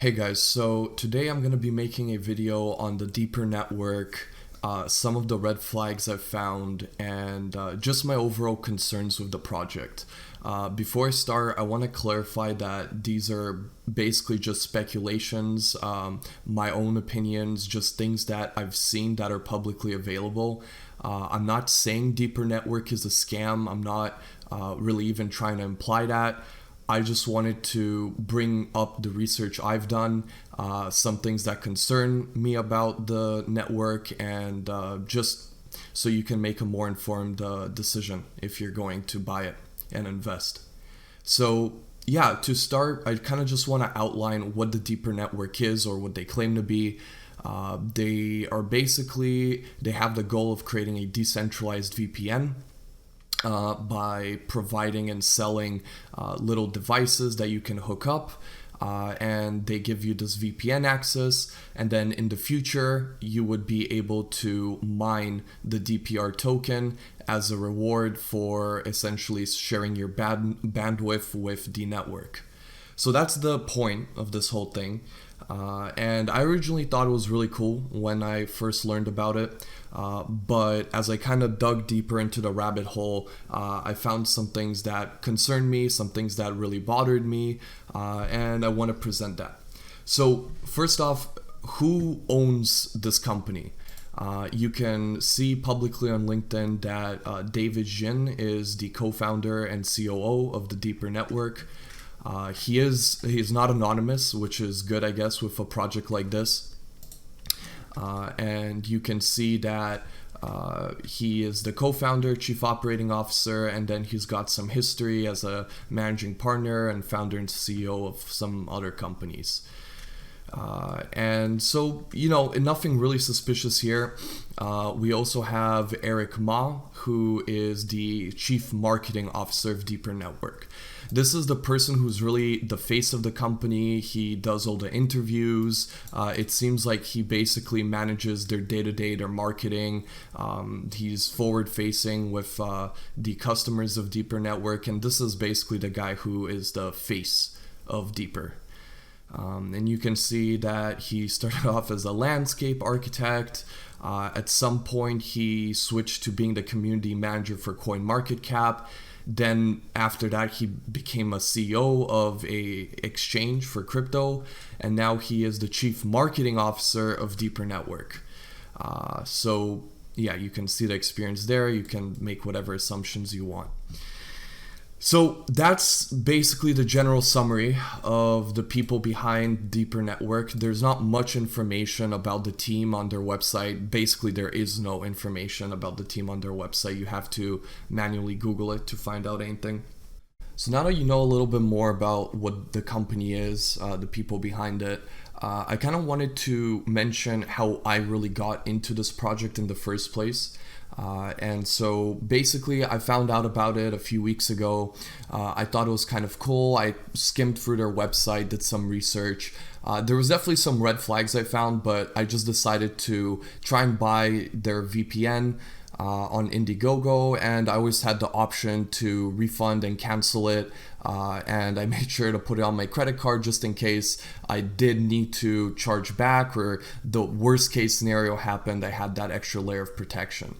Hey guys, so today I'm going to be making a video on the Deeper Network, some of the red flags I've found, and just my overall concerns with the project. Before I start, I want to clarify that these are basically just speculations, my own opinions, just things that I've seen that are publicly available. I'm not saying Deeper Network is a scam. I'm not really even trying to imply that. I just wanted to bring up the research I've done, some things that concern me about the network, and just so you can make a more informed decision if you're going to buy it and invest. So, yeah, to start, I kind of just want to outline what the Deeper Network is or what they claim to be. They have the goal of creating a decentralized VPN by providing and selling little devices that you can hook up. And they give you this VPN access, and then in the future, you would be able to mine the DPR token as a reward for essentially sharing your bandwidth with the network. So that's the point of this whole thing. And I originally thought it was really cool when I first learned about it. But as I kind of dug deeper into the rabbit hole, I found some things that concerned me, some things that really bothered me, and I want to present that. So, first off, who owns this company? You can see publicly on LinkedIn that David Jin is the co-founder and COO of the Deeper Network. He's not anonymous, which is good, I guess, with a project like this. And you can see that he is the co-founder, chief operating officer, and then he's got some history as a managing partner and founder and CEO of some other companies. And so, nothing really suspicious here. We also have Eric Ma, who is the chief marketing officer of Deeper Network. This is the person who's really the face of the company. He does all the interviews. It seems like he basically manages their day-to-day, their marketing. He's forward-facing with the customers of Deeper Network, and this is basically the guy who is the face of Deeper. And you can see that he started off as a landscape architect. At some point, he switched to being the community manager for CoinMarketCap. Then after that, he became a CEO of a exchange for crypto, and now he is the chief marketing officer of Deeper Network. So yeah, you can see the experience there. You can make whatever assumptions you want. So that's basically the general summary of the people behind Deeper Network. There's not much information about the team on their website. Basically, there is no information about the team on their website. You have to manually Google it to find out anything. So now that you know a little bit more about what the company is, the people behind it, I kind of wanted to mention how I really got into this project in the first place. And so basically, I found out about it a few weeks ago. I thought it was kind of cool. I skimmed through their website, did some research. There was definitely some red flags I found, but I just decided to try and buy their VPN on Indiegogo, and I always had the option to refund and cancel it. And I made sure to put it on my credit card just in case I did need to charge back or the worst case scenario happened. I had that extra layer of protection.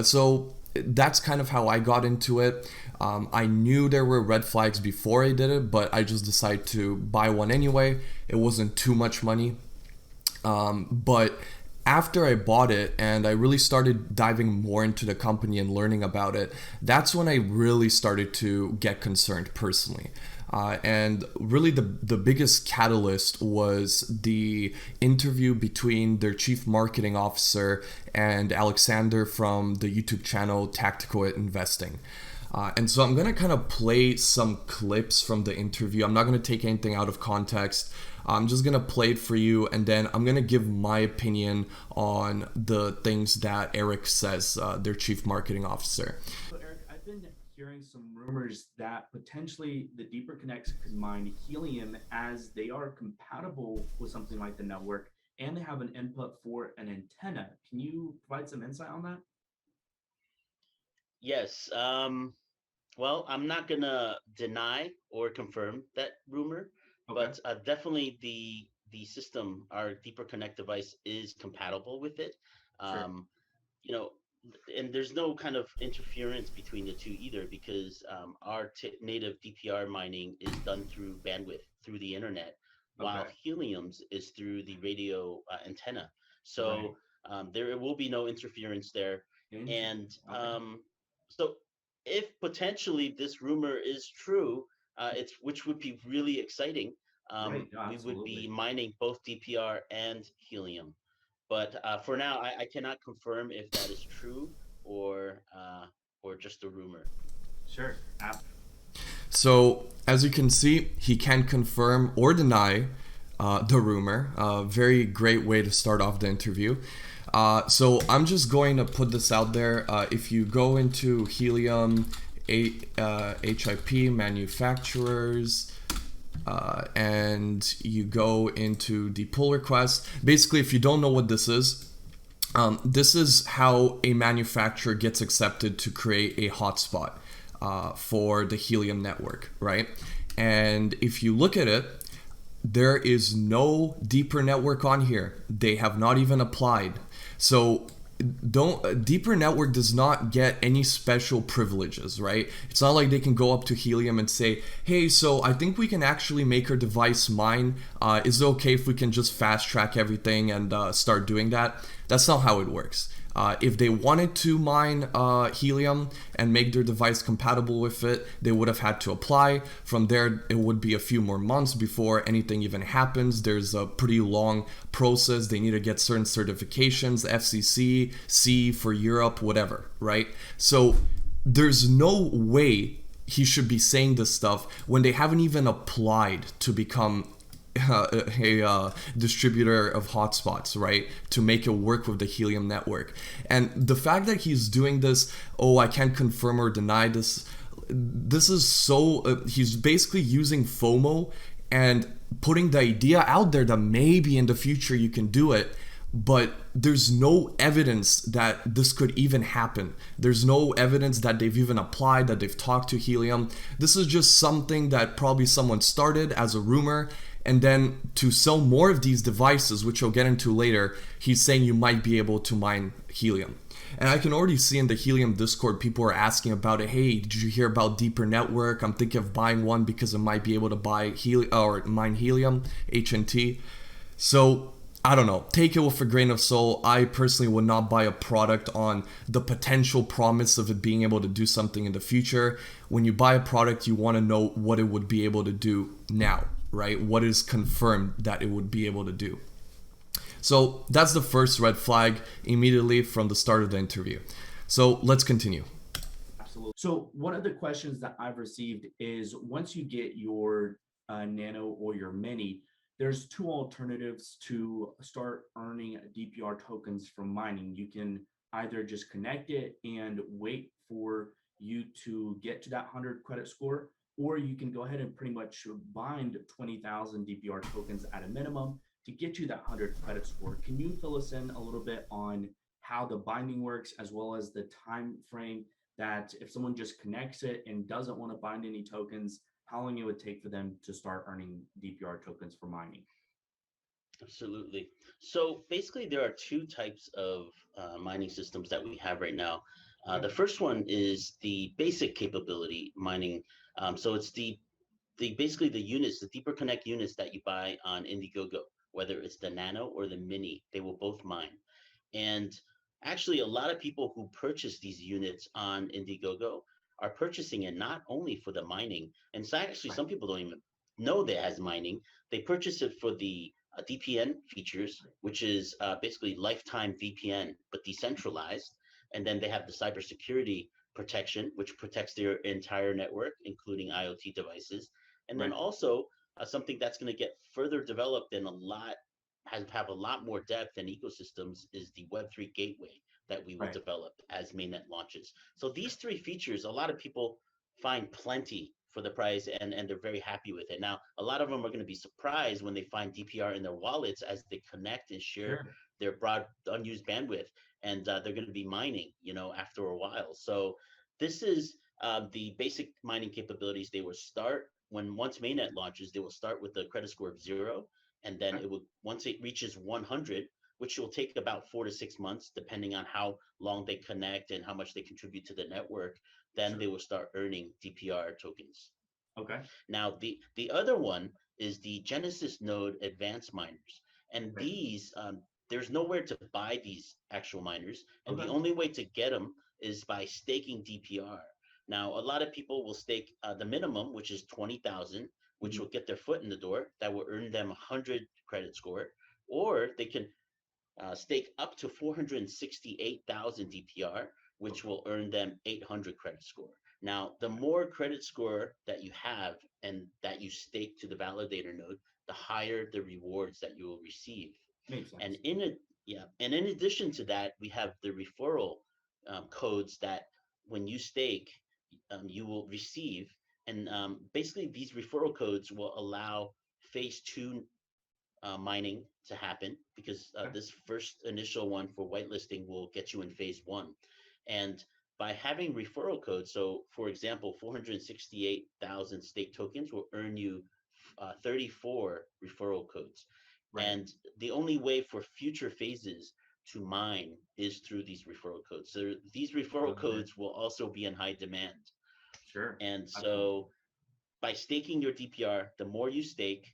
So that's kind of how I got into it. I knew there were red flags before I did it, but I just decided to buy one anyway. It wasn't too much money. But after I bought it and I really started diving more into the company and learning about it, that's when I really started to get concerned personally. And really the biggest catalyst was the interview between their chief marketing officer and Alexander from the YouTube channel Tactical Investing. And so I'm going to kind of play some clips from the interview. I'm not going to take anything out of context. I'm just going to play it for you, and then I'm going to give my opinion on the things that Eric says, their chief marketing officer. So Eric, I've been hearing some rumors that potentially the Deeper Connects could mine Helium as they are compatible with something like the network and they have an input for an antenna. Can you provide some insight on that? Yes. Well, I'm not gonna deny or confirm that rumor, Okay. but definitely the system, our Deeper Connect device, is compatible with it. Sure. Um, you know, and there's no kind of interference between the two either, because our native DPR mining is done through bandwidth through the internet, while Okay. Helium's is through the radio antenna. Right. So there will be no interference there. And Interesting. Okay. so if potentially this rumor is true, it's which would be really exciting. Right. No, We would be absolutely. mining both DPR and Helium. But for now, I cannot confirm if that is true or just a rumor. Sure. So, as you can see, he can confirm or deny the rumor. Very great way to start off the interview. So, I'm just going to put this out there. If you go into Helium, HIP manufacturers, and you go into the pull request, basically, if you don't know what this is how a manufacturer gets accepted to create a hotspot for the Helium network, right? And if you look at it, there is no deeper network on here. They have not even applied. So don't deeper network does not get any special privileges, right? It's not like they can go up to Helium and say, hey, so I think we can actually make our device mine. Is it okay if we can just fast track everything and start doing that? That's not how it works. If they wanted to mine Helium and make their device compatible with it, they would have had to apply. From there, it would be a few more months before anything even happens. There's a pretty long process. They need to get certain certifications, FCC, C for Europe, whatever, right? So there's no way he should be saying this stuff when they haven't even applied to become a distributor of hotspots, right? To make it work with the Helium network. And the fact that he's doing this, oh, I can't confirm or deny this, this is so, he's basically using FOMO and putting the idea out there that maybe in the future you can do it. But there's no evidence that this could even happen. There's no evidence that they've even applied, that they've talked to Helium. This is just something that probably someone started as a rumor, and then to sell more of these devices, which I'll get into later, he's saying you might be able to mine Helium. And I can already see in the Helium Discord, people are asking about it. Hey, did you hear about Deeper Network? I'm thinking of buying one because I might be able to buy or mine Helium, HNT. So I don't know. Take it with a grain of salt. I personally would not buy a product on the potential promise of it being able to do something in the future. When you buy a product, you want to know what it would be able to do now, right? What is confirmed that it would be able to do. So that's the first red flag immediately from the start of the interview. So let's continue. Absolutely. So one of the questions that I've received is once you get your Nano or your Mini, there's two alternatives to start earning DPR tokens from mining. You can either just connect it and wait for you to get to that 100 credit score, or you can go ahead and pretty much bind 20,000 DPR tokens at a minimum to get you that 100 credit score. Can you fill us in a little bit on how the binding works, as well as the time frame that if someone just connects it and doesn't want to bind any tokens, how long it would take for them to start earning DPR tokens for mining? Absolutely. So basically, there are two types of mining systems that we have right now. Okay. The first one is the basic capability mining. So it's the basically the units, the Deeper Connect units that you buy on Indiegogo, whether it's the Nano or the Mini, they will both mine. And actually, a lot of people who purchase these units on Indiegogo are purchasing it not only for the mining, and so actually some people don't even know that it has mining. They purchase it for the DPN features, which is basically lifetime VPN but decentralized, and then they have the cybersecurity protection, which protects their entire network, including IoT devices, and then Right. also something that's going to get further developed and have a lot more depth and ecosystems is the Web3 gateway that we will Right. develop as mainnet launches. So these three features, a lot of people find plenty for the price, and they're very happy with it. Now, a lot of them are going to be surprised when they find DPR in their wallets as they connect and share Sure. their broad unused bandwidth, and they're going to be mining, after a while. So this is the basic mining capabilities. They will start once mainnet launches. They will start with a credit score of 0, and then it will, once it reaches 100, which will take about 4 to 6 months, depending on how long they connect and how much they contribute to the network, then Sure. they will start earning DPR tokens. Okay. Now, the other one is the Genesis node advanced miners. And Right. these, there's nowhere to buy these actual miners. And the Okay. only way to get them is by staking DPR. Now, a lot of people will stake the minimum, which is 20,000, which Mhm. will get their foot in the door. That will earn them 100 credit score. Or they can stake up to 468,000 DPR, which Okay. will earn them 800 credit score. Now, the more credit score that you have and that you stake to the validator node, the higher the rewards that you will receive. Makes And sense. and in addition to that, we have the referral codes that when you stake, you will receive. And basically, these referral codes will allow phase two mining to happen, because Okay. this first initial one for whitelisting will get you in phase one. And by having referral codes, so for example, 468,000 stake tokens will earn you 34 referral codes. Right. And the only way for future phases to mine is through these referral codes. So these referral Got it. codes will also be in high demand. Sure. And Absolutely. so by staking your DPR, the more you stake,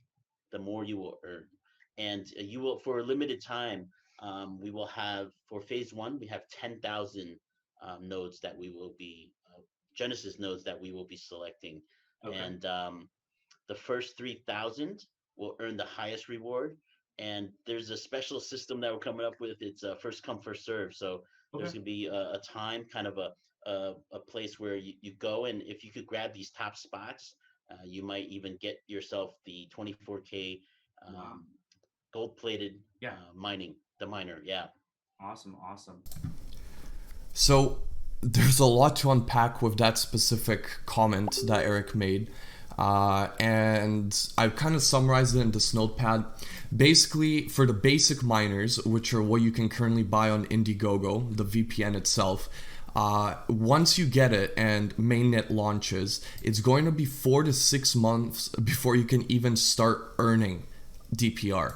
the more you will earn. And you will, for a limited time, we will have, for phase one, we have 10,000 nodes that we will be, Genesis nodes that we will be selecting. Okay. And the first 3,000 will earn the highest reward. And there's a special system that we're coming up with. It's first come, first serve. So there's Okay. going to be a time, kind of a place where you go, and if you could grab these top spots, you might even get yourself the 24K Wow. gold plated Yeah. the miner. Yeah. Awesome. Awesome. So there's a lot to unpack with that specific comment that Eric made. And I've kind of summarized it in this notepad. Basically, for the basic miners, which are what you can currently buy on Indiegogo, the VPN itself, once you get it and mainnet launches, it's going to be 4 to 6 months before you can even start earning DPR.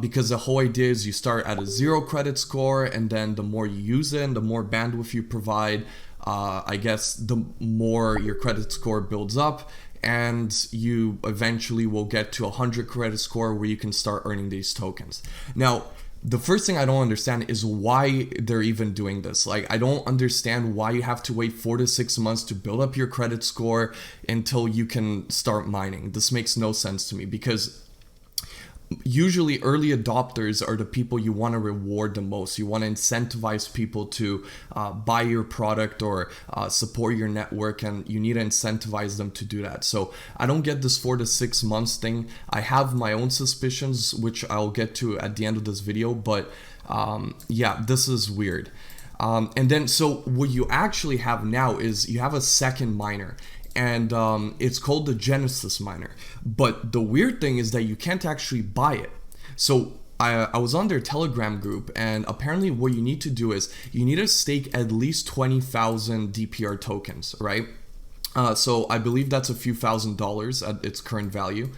Because the whole idea is you start at a 0 credit score, and then the more you use it and the more bandwidth you provide, I guess the more your credit score builds up, and you eventually will get to a 100 credit score where you can start earning these tokens. Now, the first thing I don't understand is why they're even doing this. Like, I don't understand why you have to wait 4 to 6 months to build up your credit score until you can start mining. This makes no sense to me, because usually early adopters are the people you want to reward the most. You want to incentivize people to buy your product or support your network, and you need to incentivize them to do that. So I don't get this 4 to 6 months thing. I have my own suspicions, which I'll get to at the end of this video, but yeah, this is weird. And then, so what you actually have now is you have a second miner, and it's called the Genesis miner. But the weird thing is that you can't actually buy it. So I was on their Telegram group, and apparently what you need to do is you need to stake at least 20,000 DPR tokens, right? So I believe that's a few $1,000s at its current value.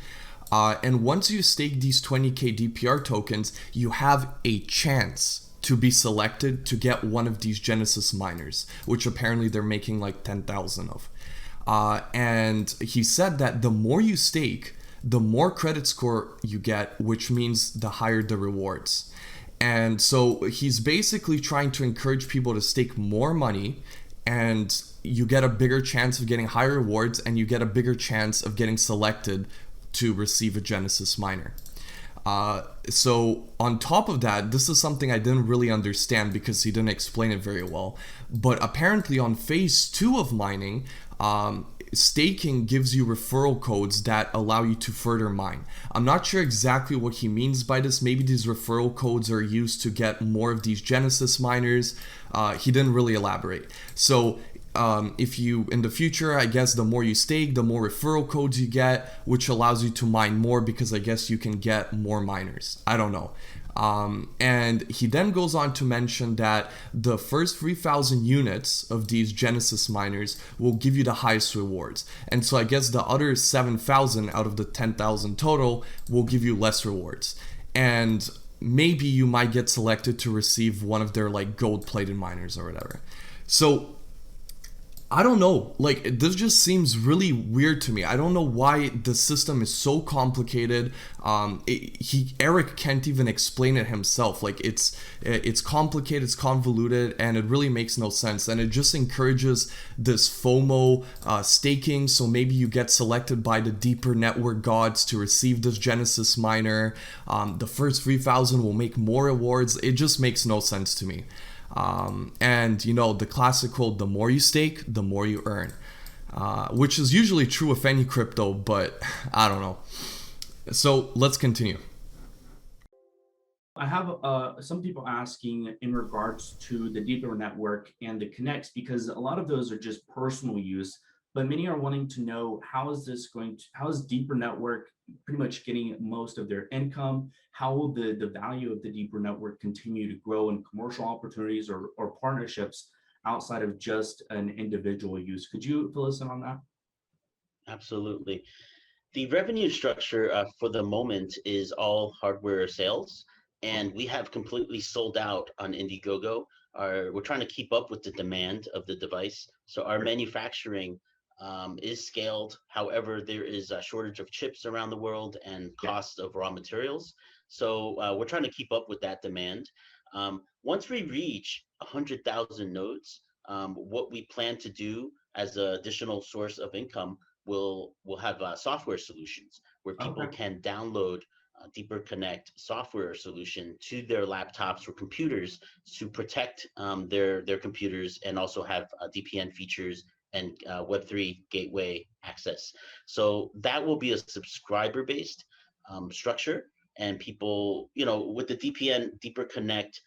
And once you stake these 20k DPR tokens, you have a chance to be selected to get one of these Genesis miners, which apparently they're making like 10,000 of. And he said that the more you stake, the more credit score you get, which means the higher the rewards. And so he's basically trying to encourage people to stake more money, and you get a bigger chance of getting higher rewards, and you get a bigger chance of getting selected to receive a Genesis miner. So on top of that, this is something I didn't really understand because he didn't explain it very well. But apparently on phase 2 of mining, staking gives you referral codes that allow you to further mine. I'm not sure exactly what he means by this. Maybe these referral codes are used to get more of these Genesis miners. He didn't really elaborate. So if you, in the future, I guess the more you stake, the more referral codes you get, which allows you to mine more, because I guess you can get more miners. I don't know. And he then goes on to mention that the first 3,000 units of these Genesis miners will give you the highest rewards. And so I guess the other 7,000 out of the 10,000 total will give you less rewards. And maybe you might get selected to receive one of their like gold-plated miners or whatever. So I don't know, like this just seems really weird to me. I don't know why the system is so complicated. Eric can't even explain it himself. Like it's complicated, it's convoluted, and it really makes no sense. And it just encourages this FOMO staking. So maybe you get selected by the deeper network gods to receive this Genesis miner. The first 3,000 will make more rewards. It just makes no sense to me. And you know, the classical, the more you stake, the more you earn, which is usually true with any crypto, but I don't know. So let's continue. I have some people asking in regards to the deeper network and the connects, because a lot of those are just personal use, but many are wanting to know how is deeper network pretty much getting most of their income? How will the value of the deeper network continue to grow in commercial opportunities or partnerships outside of just an individual use? Could you fill us in on that? Absolutely. The revenue structure for the moment is all hardware sales, and we have completely sold out on Indiegogo. We're trying to keep up with the demand of the device, so our manufacturing is scaled. However, there is a shortage of chips around the world and cost of raw materials. So we're trying to keep up with that demand. Once we reach 100,000 nodes, what we plan to do as an additional source of income, we'll have software solutions where people can download Deeper Connect software solution to their laptops or computers to protect their computers, and also have DPN features and Web3 gateway access. So that will be a subscriber-based structure, and people, you know, with the DPN Deeper Connect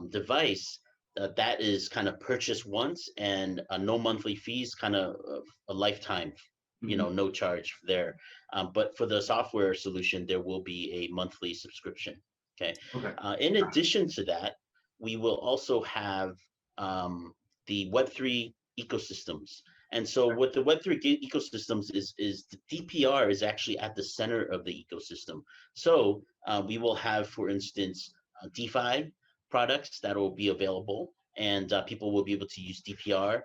device, that is kind of purchased once, and no monthly fees, kind of a lifetime, you know, no charge there. But for the software solution, there will be a monthly subscription. Okay. In addition to that, we will also have the Web3 ecosystems. And so what the Web3 ecosystems is the DPR is actually at the center of the ecosystem. So we will have, for instance, DeFi products that will be available, and people will be able to use DPR,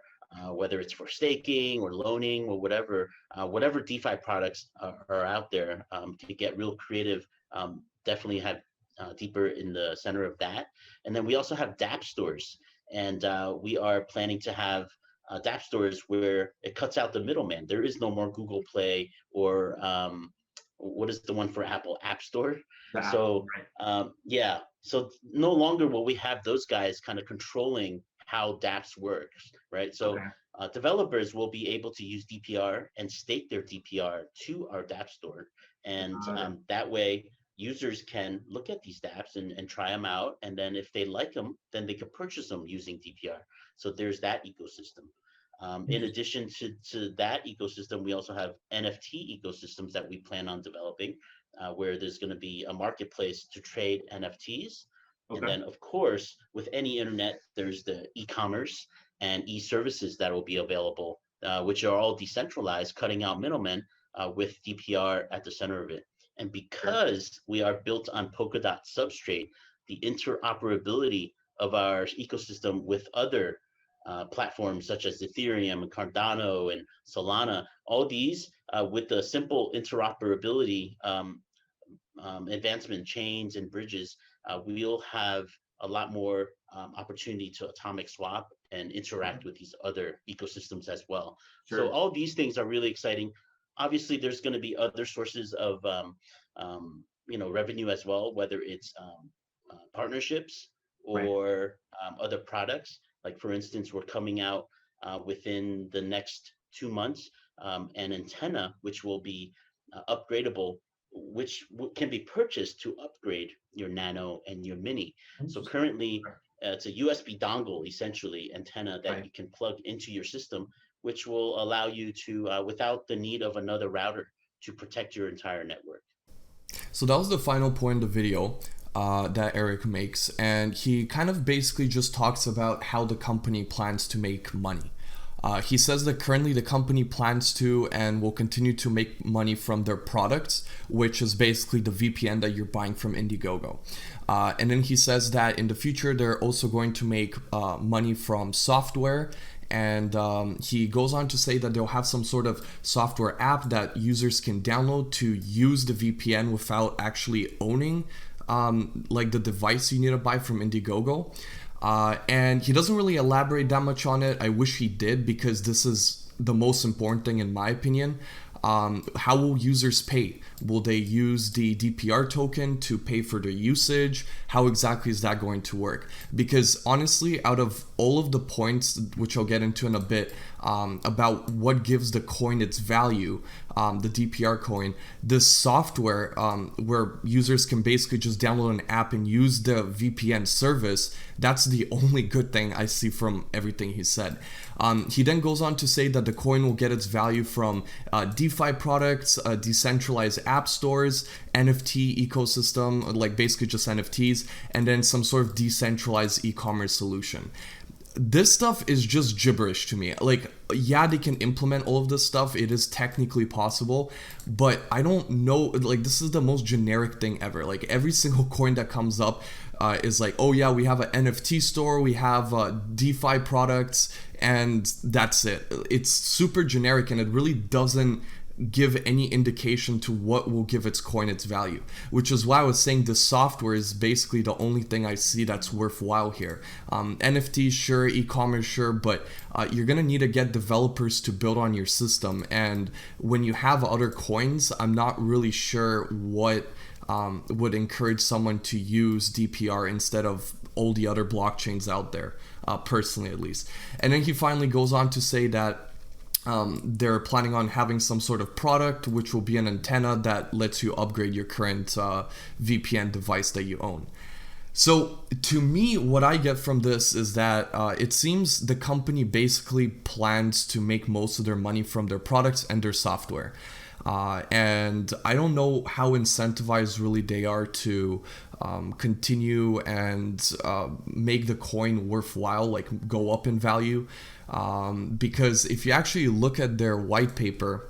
whether it's for staking or loaning or whatever DeFi products are out there, to get real creative. Definitely have Deeper in the center of that. And then we also have dApp stores, and we are planning to have dApp stores where it cuts out the middleman. There is no more Google Play or what is the one for Apple, App Store. So yeah, so no longer will we have those guys kind of controlling how dApps works, right? So developers will be able to use DPR and stake their DPR to our dApp store, and that way users can look at these dApps and try them out, and then if they like them, then they can purchase them using DPR. So there's that ecosystem. In addition to that ecosystem, we also have NFT ecosystems that we plan on developing, where there's going to be a marketplace to trade NFTs. And then, of course, with any internet, there's the e-commerce and e-services that will be available, which are all decentralized, cutting out middlemen, with DPR at the center of it. And because we are built on Polkadot substrate, the interoperability of our ecosystem with other platforms such as Ethereum and Cardano and Solana, all these with the simple interoperability advancement chains and bridges, we'll have a lot more opportunity to atomic swap and interact with these other ecosystems as well. So all these things are really exciting. Obviously, there's going to be other sources of revenue as well, whether it's partnerships or other products. Like, for instance, we're coming out within the next 2 months an antenna which will be upgradable, which can be purchased to upgrade your Nano and your Mini. So currently, it's a USB dongle, essentially, antenna that you can plug into your system, which will allow you to, without the need of another router, to protect your entire network. So that was the final point of the video. that Eric makes, and he kind of basically just talks about how the company plans to make money. He says that currently the company plans to and will continue to make money from their products, which is basically the VPN that you're buying from Indiegogo. And then he says that in the future, they're also going to make money from software. And he goes on to say that they'll have some sort of software app that users can download to use the VPN without actually owning like the device you need to buy from Indiegogo. And he doesn't really elaborate that much on it. I wish he did, because this is the most important thing in my opinion. How will users pay? Will they use the DPR token to pay for their usage? How exactly is that going to work? Because honestly, out of all of the points, which I'll get into in a bit, about what gives the coin its value, the DPR coin, this software where users can basically just download an app and use the VPN service, that's the only good thing I see from everything he said. He then goes on to say that the coin will get its value from DeFi products, decentralized app stores, NFT ecosystem, like basically just NFTs, and then some sort of decentralized e-commerce solution. This stuff is just gibberish to me. Like, yeah, they can implement all of this stuff. It is technically possible, but I don't know. Like, this is the most generic thing ever. Like, every single coin that comes up is like, oh yeah, we have an NFT store, we have DeFi products, and that's it. It's super generic, and it really doesn't give any indication to what will give its coin its value, which is why I was saying this software is basically the only thing I see that's worthwhile here. NFTs, sure, e-commerce, sure, but you're gonna need to get developers to build on your system, and when you have other coins, I'm not really sure what would encourage someone to use DPR instead of all the other blockchains out there, personally at least. And then he finally goes on to say that they're planning on having some sort of product, which will be an antenna that lets you upgrade your current VPN device that you own. So to me, what I get from this is that it seems the company basically plans to make most of their money from their products and their software. And I don't know how incentivized really they are to continue and make the coin worthwhile, like go up in value. Because if you actually look at their white paper,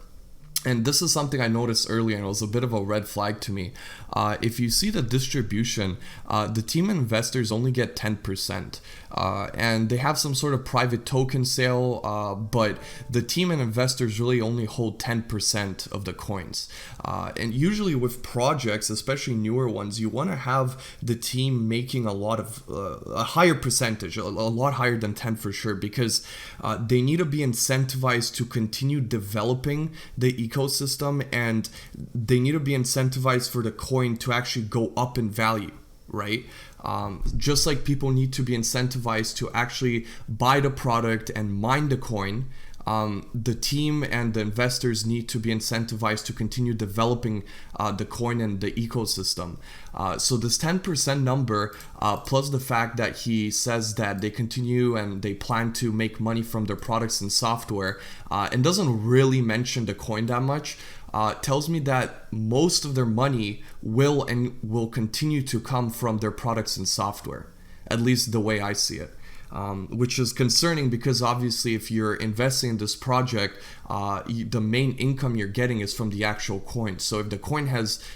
and this is something I noticed earlier and it was a bit of a red flag to me. If you see the distribution, the team investors only get 10%. And they have some sort of private token sale, but the team and investors really only hold 10% of the coins. And usually with projects, especially newer ones, you want to have the team making a lot of a higher percentage, a lot higher than 10 for sure, because they need to be incentivized to continue developing the ecosystem, and they need to be incentivized for the coin to actually go up in value, right? Just like people need to be incentivized to actually buy the product and mine the coin, the team and the investors need to be incentivized to continue developing the coin and the ecosystem. So this 10% number, plus the fact that he says that they continue and they plan to make money from their products and software, and doesn't really mention the coin that much, tells me that most of their money will continue to come from their products and software, at least the way I see it. Which is concerning, because obviously if you're investing in this project, the main income you're getting is from the actual coin. So if the coin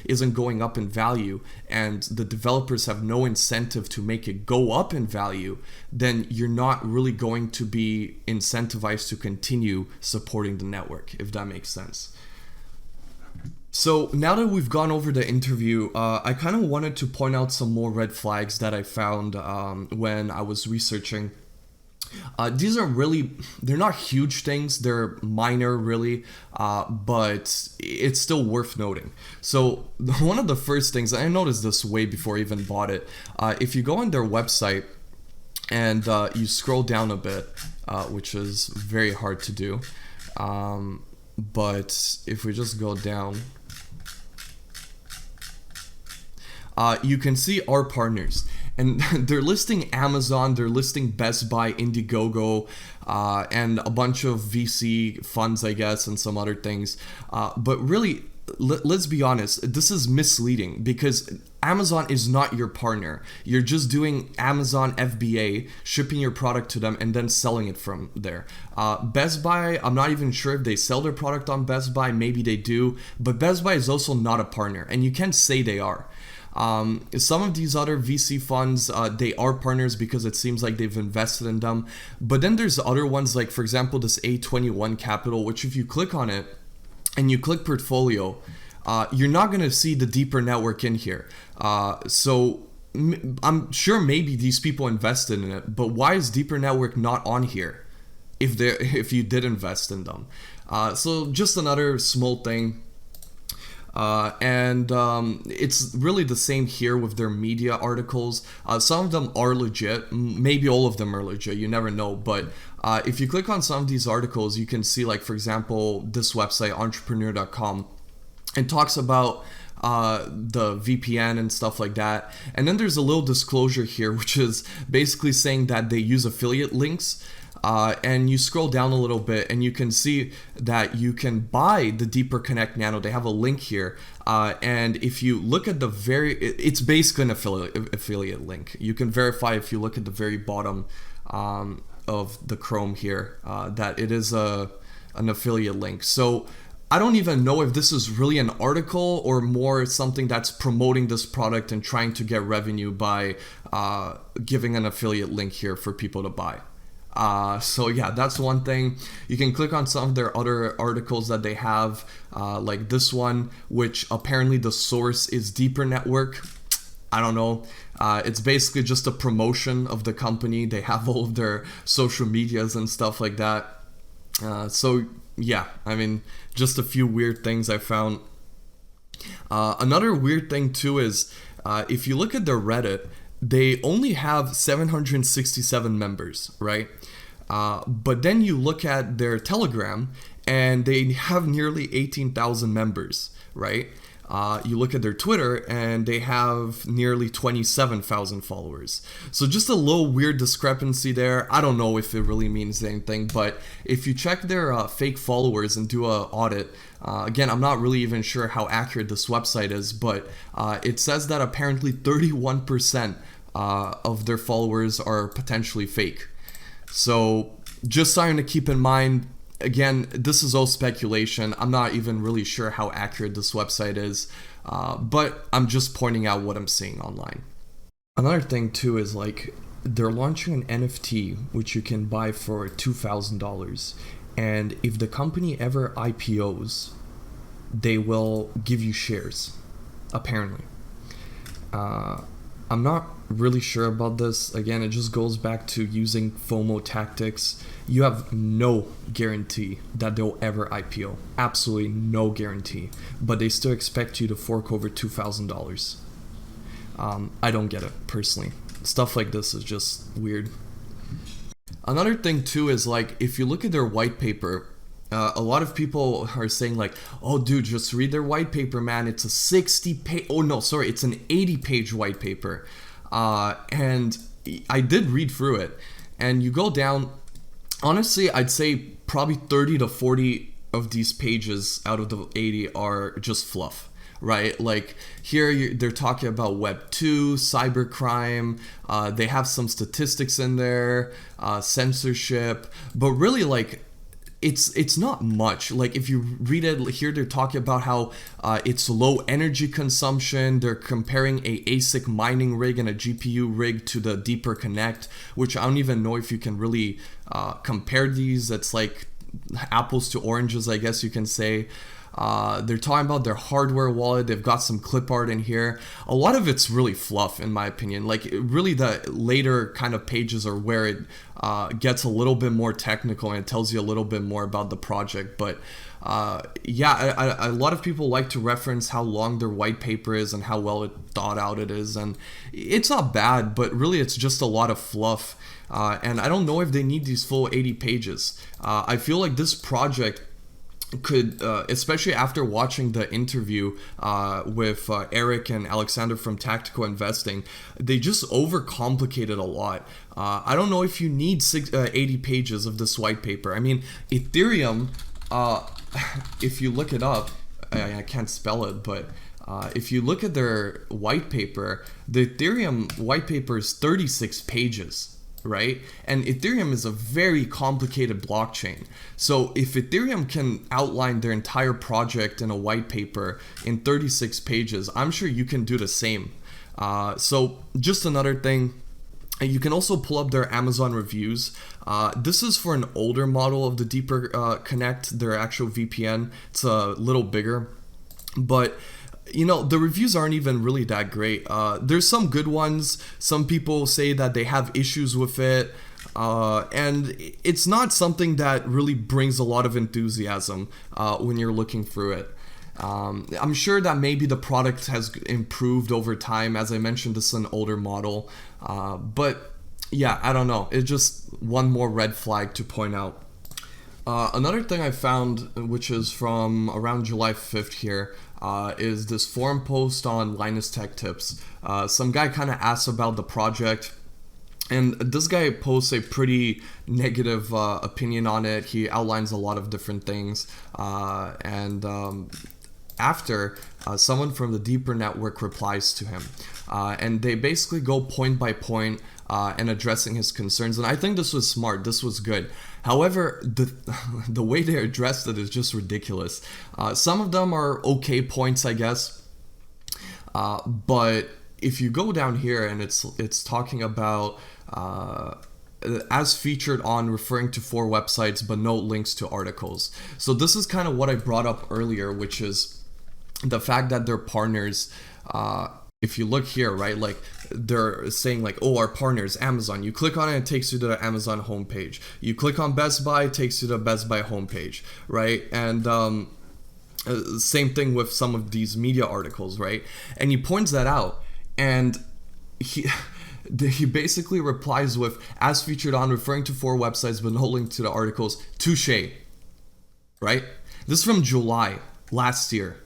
isn't going up in value and the developers have no incentive to make it go up in value, then you're not really going to be incentivized to continue supporting the network, if that makes sense. So now that we've gone over the interview, I kind of wanted to point out some more red flags that I found when I was researching. These are they're not huge things, they're minor really, but it's still worth noting. So one of the first things, I noticed this way before I even bought it, if you go on their website and you scroll down a bit, which is very hard to do, but if we just go down, you can see our partners, and they're listing Amazon, they're listing Best Buy, Indiegogo, and a bunch of VC funds, I guess, and some other things. But really, let's be honest, this is misleading because Amazon is not your partner. You're just doing Amazon FBA, shipping your product to them and then selling it from there. Best Buy, I'm not even sure if they sell their product on Best Buy. Maybe they do, but Best Buy is also not a partner, and you can't say they are. Some of these other VC funds, they are partners because it seems like they've invested in them. But then there's other ones like, for example, this A21 Capital, which if you click on it and you click portfolio, you're not going to see the Deeper Network in here. So I'm sure maybe these people invested in it, but why is Deeper Network not on here if you did invest in them? So just another small thing. It's really the same here with their media articles. Some of them are legit, maybe all of them are legit, you never know. But if you click on some of these articles, you can see, like, for example, this website, entrepreneur.com, and talks about the VPN and stuff like that. And then there's a little disclosure here, which is basically saying that they use affiliate links. And you scroll down a little bit and you can see that you can buy the Deeper Connect Nano. They have a link here. And if you look at it's basically an affiliate link. You can verify if you look at the very bottom of the Chrome here that it is an affiliate link. So I don't even know if this is really an article or more something that's promoting this product and trying to get revenue by giving an affiliate link here for people to buy. So yeah, that's one thing. You can click on some of their other articles that they have, like this one, which apparently the source is Deeper Network. I don't know. It's basically just a promotion of the company. They have all of their social medias and stuff like that. So yeah, I mean, just a few weird things I found. Another weird thing too is if you look at their Reddit, they only have 767 members, right? But then you look at their Telegram and they have nearly 18,000 members, right? You look at their Twitter and they have nearly 27,000 followers. So just a little weird discrepancy there. I don't know if it really means anything, but if you check their fake followers and do an audit, again, I'm not really even sure how accurate this website is, but it says that apparently 31% of their followers are potentially fake. So just something to keep in mind. Again, this is all speculation. I'm not even really sure how accurate this website is, but I'm just pointing out what I'm seeing online. Another thing too is, like, they're launching an NFT which you can buy for $2,000, and if the company ever IPOs, they will give you shares, apparently. I'm not really sure about this. Again, it just goes back to using FOMO tactics. You have no guarantee that they'll ever IPO. Absolutely no guarantee. But they still expect you to fork over $2,000. I don't get it, personally. Stuff like this is just weird. Another thing too is, like, if you look at their white paper, a lot of people are saying, like, oh dude, just read their white paper, man. It's a 60-page, oh no, sorry, it's an 80-page white paper. And I did read through it, and you go down, honestly, I'd say probably 30 to 40 of these pages out of the 80 are just fluff, right? Like here they're talking about Web 2, cybercrime, they have some statistics in there, censorship, but really, like, it's not much. Like, if you read it here, they're talking about how it's low energy consumption. They're comparing a ASIC mining rig and a GPU rig to the Deeper Connect, which I don't even know if you can really compare these. It's like apples to oranges, I guess you can say. They're talking about their hardware wallet. They've got some clip art in here. A lot of it's really fluff, in my opinion. Like, really the later kind of pages are where it gets a little bit more technical and it tells you a little bit more about the project. But yeah, a lot of people like to reference how long their white paper is and how well it thought out it is. And it's not bad, but really it's just a lot of fluff. And I don't know if they need these full 80 pages. I feel like this project could, especially after watching the interview with Eric and Alexander from Tactical Investing, they just overcomplicated a lot. I don't know if you need 80 pages of this white paper. I mean, Ethereum, if you look it up, I can't spell it, but if you look at their white paper, the Ethereum white paper is 36 pages. Right? And Ethereum is a very complicated blockchain. So if Ethereum can outline their entire project in a white paper in 36 pages, I'm sure you can do the same. So just another thing, you can also pull up their Amazon reviews. This is for an older model of the Deeper Connect, their actual VPN. It's a little bigger, but you know, the reviews aren't even really that great. There's some good ones. Some people say that they have issues with it. And it's not something that really brings a lot of enthusiasm when you're looking through it. I'm sure that maybe the product has improved over time. As I mentioned, this is an older model. But yeah, I don't know. It's just one more red flag to point out. Another thing I found, which is from around July 5th here, is this forum post on Linus Tech Tips. Some guy kind of asks about the project, and this guy posts a pretty negative opinion on it. He outlines a lot of different things, and after someone from the Deeper Network replies to him, and they basically go point by point and addressing his concerns. And I think this was smart. This was good. However, the way they addressed it is just ridiculous. Some of them are okay points, I guess. But if you go down here and it's talking about as featured on, referring to 4 websites, but no links to articles. So this is kind of what I brought up earlier, which is the fact that they're partners. If you look here, right, like they're saying like, oh, our partners, Amazon. You click on it, it takes you to the Amazon homepage. You click on Best Buy, it takes you to the Best Buy homepage, right? And same thing with some of these media articles, right? And he points that out, and he basically replies with, as featured on, referring to 4 websites, but no link to the articles. Touche, right? This is from July last year.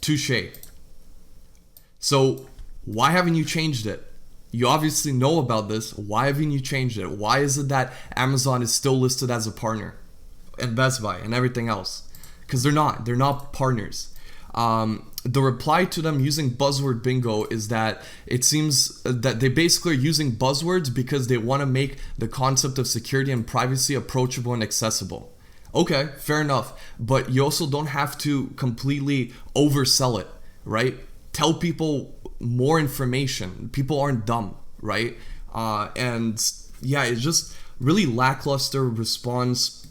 Touche. So why haven't you changed it? You obviously know about this. Why haven't you changed it? Why is it that Amazon is still listed as a partner and Best Buy and everything else? Because they're not partners. The reply to them using buzzword bingo is that it seems that they basically are using buzzwords because they want to make the concept of security and privacy approachable and accessible. Okay, fair enough. But you also don't have to completely oversell it, right? Tell people more information. People aren't dumb, right? And yeah, it's just really lackluster response.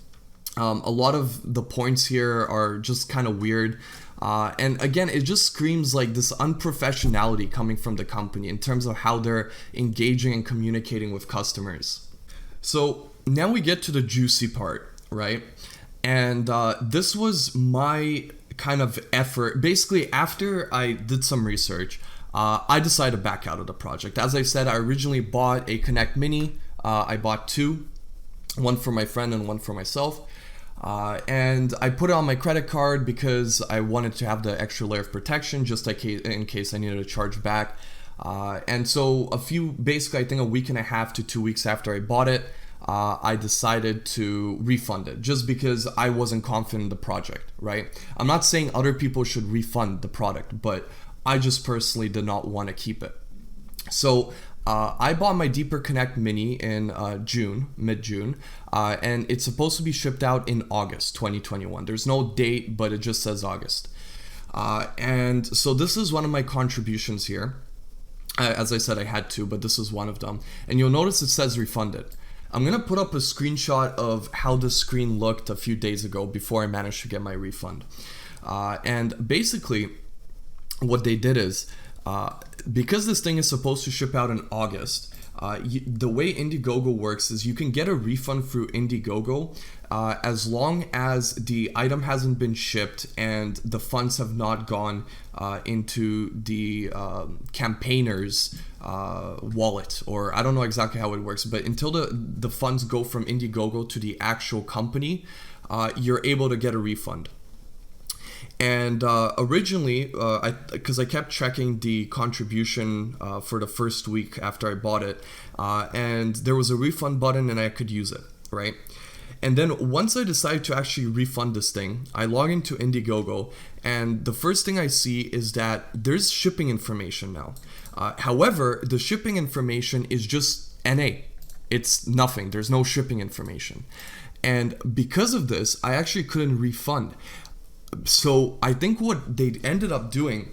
A lot of the points here are just kind of weird. And again, it just screams like this unprofessionality coming from the company in terms of how they're engaging and communicating with customers. So now we get to the juicy part, right? And this was my kind of effort. Basically, after I did some research, I decided to back out of the project. As I said, I originally bought a Connect Mini. I bought 2, one for my friend and one for myself. And I put it on my credit card because I wanted to have the extra layer of protection just in case I needed to charge back. And so basically I think a week and a half to 2 weeks after I bought it, I decided to refund it just because I wasn't confident in the project, right? I'm not saying other people should refund the product, but I just personally did not want to keep it. So I bought my Deeper Connect Mini in mid-June, and it's supposed to be shipped out in August 2021. There's no date, but it just says August. And so this is one of my contributions here. As I said, I had 2, but this is one of them. And you'll notice it says refunded. I'm going to put up a screenshot of how the screen looked a few days ago before I managed to get my refund. And basically, what they did is, because this thing is supposed to ship out in August, the way Indiegogo works is you can get a refund through Indiegogo as long as the item hasn't been shipped and the funds have not gone into the campaigner's wallet, or I don't know exactly how it works, but until the funds go from Indiegogo to the actual company, you're able to get a refund. And originally, because I kept checking the contribution for the first week after I bought it, and there was a refund button and I could use it, right? And then once I decide to actually refund this thing, I log into Indiegogo, and the first thing I see is that there's shipping information now. However, the shipping information is just NA. It's nothing. There's no shipping information. And because of this, I actually couldn't refund. So I think what they ended up doing,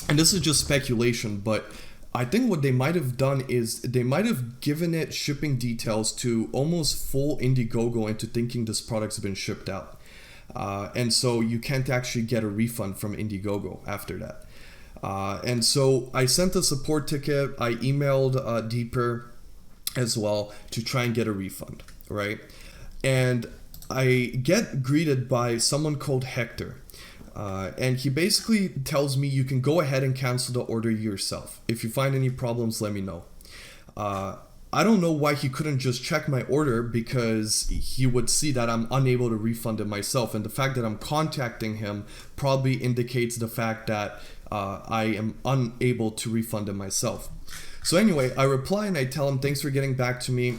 and this is just speculation, but I think what they might have done is they might have given it shipping details to almost fool Indiegogo into thinking this product's been shipped out. And so you can't actually get a refund from Indiegogo after that. And so I sent a support ticket. I emailed Deeper as well to try and get a refund, right? And I get greeted by someone called Hector. And he basically tells me you can go ahead and cancel the order yourself. If you find any problems, let me know. I don't know why he couldn't just check my order, because he would see that I'm unable to refund it myself. And the fact that I'm contacting him probably indicates the fact that I am unable to refund it myself. So anyway, I reply and I tell him thanks for getting back to me.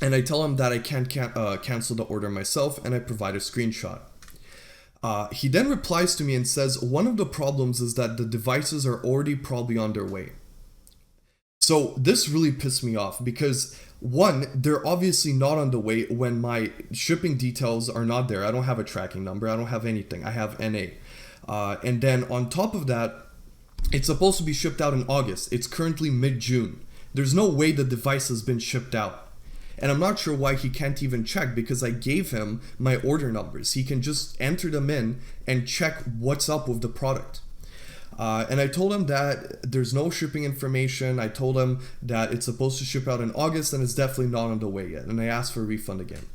And I tell him that I can't cancel the order myself, and I provide a screenshot. He then replies to me and says, one of the problems is that the devices are already probably on their way. So this really pissed me off because, one, they're obviously not on the way when my shipping details are not there. I don't have a tracking number. I don't have anything. I have NA. And then on top of that, it's supposed to be shipped out in August. It's currently mid-June. There's no way the device has been shipped out. And I'm not sure why he can't even check, because I gave him my order numbers. He can just enter them in and check what's up with the product. And I told him that there's no shipping information. I told him that it's supposed to ship out in August and it's definitely not on the way yet. And I asked for a refund again.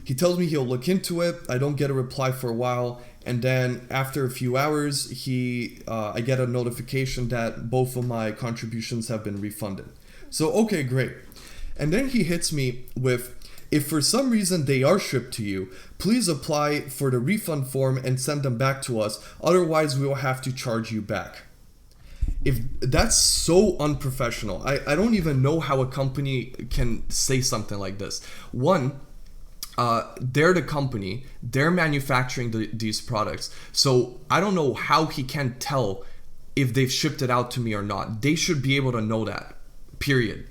He tells me he'll look into it. I don't get a reply for a while. And then after a few hours, I get a notification that both of my contributions have been refunded. So, okay, great. And then he hits me with, if for some reason they are shipped to you, please apply for the refund form and send them back to us. Otherwise, we will have to charge you back. If that's so unprofessional, I don't even know how a company can say something like this. One, they're the company, they're manufacturing these products. So I don't know how he can tell if they've shipped it out to me or not. They should be able to know that, period.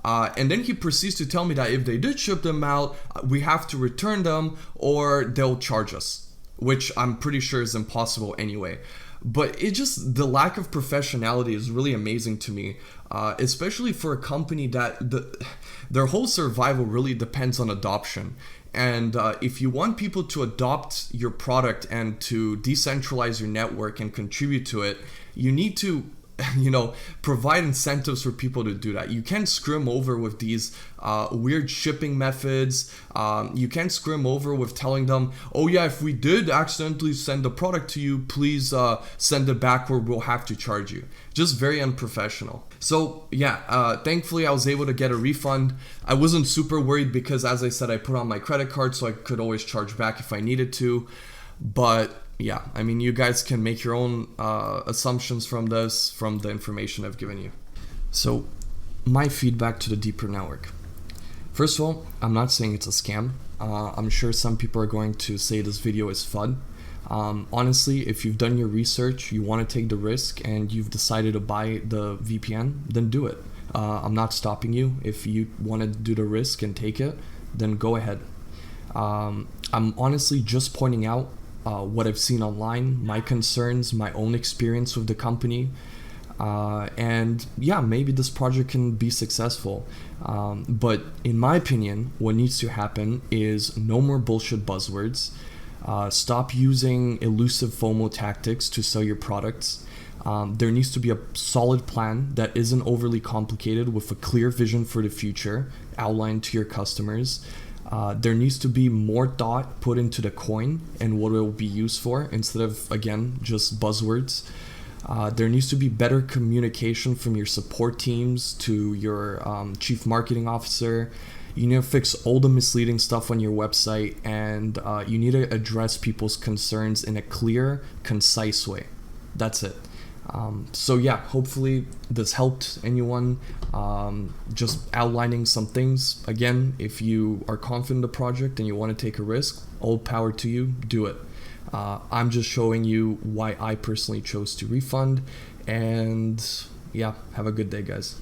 And then he proceeds to tell me that if they did ship them out, we have to return them or they'll charge us, which I'm pretty sure is impossible anyway. But the lack of professionality is really amazing to me, especially for a company that their whole survival really depends on adoption. And if you want people to adopt your product and to decentralize your network and contribute to it, you need to provide incentives for people to do that. You can't scrim over with these weird shipping methods. You can't scrim over with telling them, oh yeah, if we did accidentally send the product to you, please send it back or we'll have to charge you. Just very unprofessional. So yeah, thankfully I was able to get a refund. I wasn't super worried because, as I said, I put on my credit card so I could always charge back if I needed to. But yeah, I mean, you guys can make your own assumptions from this, from the information I've given you. So, my feedback to the Deeper Network. First of all, I'm not saying it's a scam. I'm sure some people are going to say this video is fun. Honestly, if you've done your research, you want to take the risk, and you've decided to buy the VPN, then do it. I'm not stopping you. If you want to do the risk and take it, then go ahead. I'm honestly just pointing out what I've seen online, my concerns, my own experience with the company, and yeah, maybe this project can be successful. But in my opinion, what needs to happen is no more bullshit buzzwords. Stop using elusive FOMO tactics to sell your products. There needs to be a solid plan that isn't overly complicated, with a clear vision for the future outlined to your customers. There needs to be more thought put into the coin and what it will be used for, instead of, again, just buzzwords. There needs to be better communication from your support teams to your chief marketing officer. You need to fix all the misleading stuff on your website, and you need to address people's concerns in a clear, concise way. That's it. So yeah, hopefully this helped anyone. Just outlining some things. Again, if you are confident in the project and you want to take a risk, all power to you, do it. I'm just showing you why I personally chose to refund. And yeah, have a good day, guys.